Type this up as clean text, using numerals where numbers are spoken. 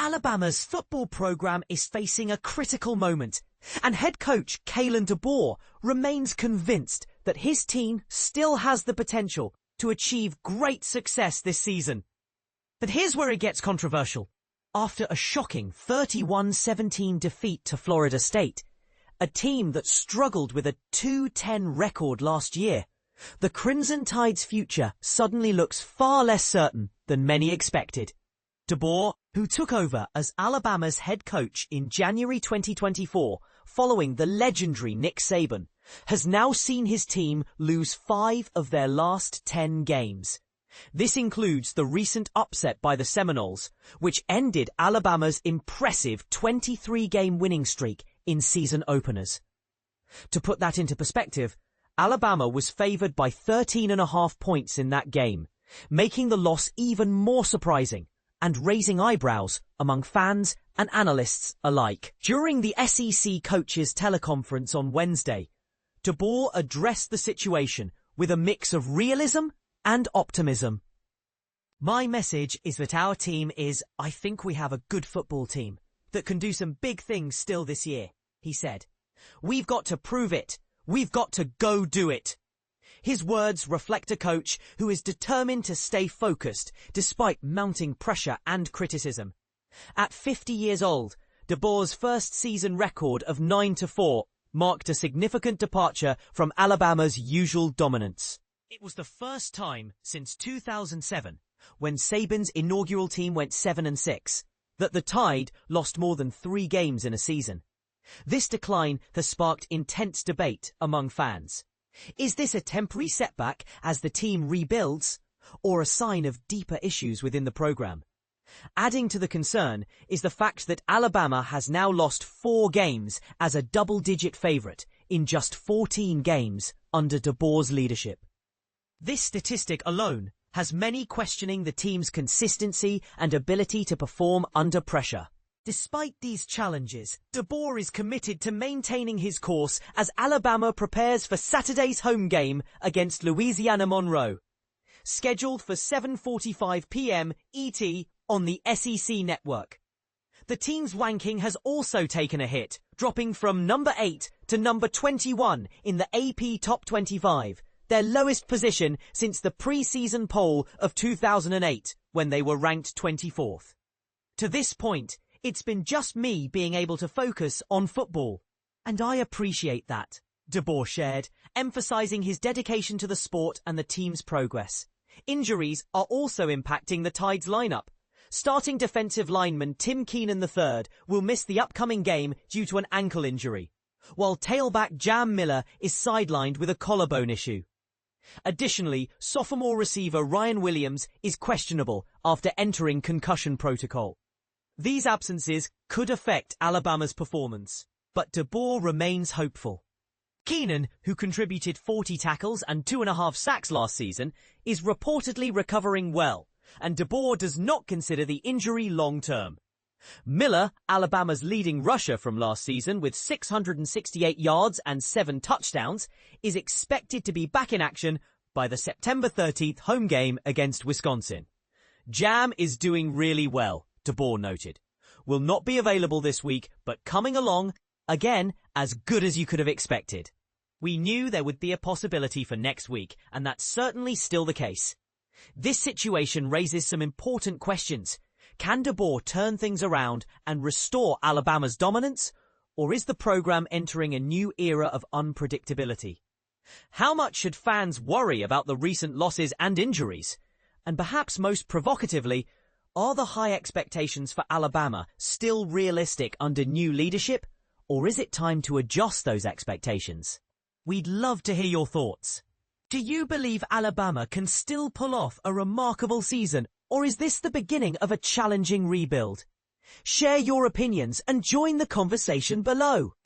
Alabama's football program is facing a critical moment, and head coach Kalen DeBoer remains convinced that his team still has the potential to achieve great success this season. But here's where it gets controversial. After a shocking 31-17 defeat to Florida State, a team that struggled with a 2-10 record last year, the Crimson Tide's future suddenly looks far less certain than many expected. DeBoer, who took over as Alabama's head coach in January 2024 following the legendary Nick Saban, has now seen his team lose 5 of their last 10 games. This includes the recent upset by the Seminoles, which ended Alabama's impressive 23-game winning streak in season openers. To put that into perspective, Alabama was favored by 13.5 points in that game, making the loss even more surprising and raising eyebrows among fans and analysts alike. During the SEC coaches teleconference on Wednesday, DeBoer addressed the situation with a mix of realism and optimism. "My message is that our team I think we have a good football team that can do some big things still this year," he said. "We've got to prove it. We've got to go do it." His words reflect a coach who is determined to stay focused despite mounting pressure and criticism. At 50 years old, DeBoer's first season record of 9-4 marked a significant departure from Alabama's usual dominance. It was the first time since 2007, when Saban's inaugural team went 7-6, that the Tide lost more than 3 games in a season. This decline has sparked intense debate among fans. Is this a temporary setback as the team rebuilds, or a sign of deeper issues within the program? Adding to the concern is the fact that Alabama has now lost 4 games as a double-digit favorite in just 14 games under DeBoer's leadership. This statistic alone has many questioning the team's consistency and ability to perform under pressure. Despite these challenges, DeBoer is committed to maintaining his course as Alabama prepares for Saturday's home game against Louisiana-Monroe, scheduled for 7:45 p.m. ET on the SEC network. The team's ranking has also taken a hit, dropping from number 8 to number 21 in the AP Top 25, their lowest position since the preseason poll of 2008, when they were ranked 24th. To this point, it's been just me being able to focus on football, and I appreciate that, DeBoer shared, emphasizing his dedication to the sport and the team's progress. Injuries are also impacting the Tide's lineup. Starting defensive lineman Tim Keenan III will miss the upcoming game due to an ankle injury, while tailback Jam Miller is sidelined with a collarbone issue. Additionally, sophomore receiver Ryan Williams is questionable after entering concussion protocol. These absences could affect Alabama's performance, but DeBoer remains hopeful. Keenan, who contributed 40 tackles and 2.5 sacks last season, is reportedly recovering well, and DeBoer does not consider the injury long-term. Miller, Alabama's leading rusher from last season with 668 yards and 7 touchdowns, is expected to be back in action by the September 30th home game against Wisconsin. Jam is doing really well, DeBoer noted. "Will not be available this week, but coming along, again, as good as you could have expected. We knew there would be a possibility for next week, and that's certainly still the case." This situation raises some important questions. Can DeBoer turn things around and restore Alabama's dominance, or is the program entering a new era of unpredictability? How much should fans worry about the recent losses and injuries? And perhaps most provocatively, are the high expectations for Alabama still realistic under new leadership, or is it time to adjust those expectations? We'd love to hear your thoughts. Do you believe Alabama can still pull off a remarkable season, or is this the beginning of a challenging rebuild? Share your opinions and join the conversation below.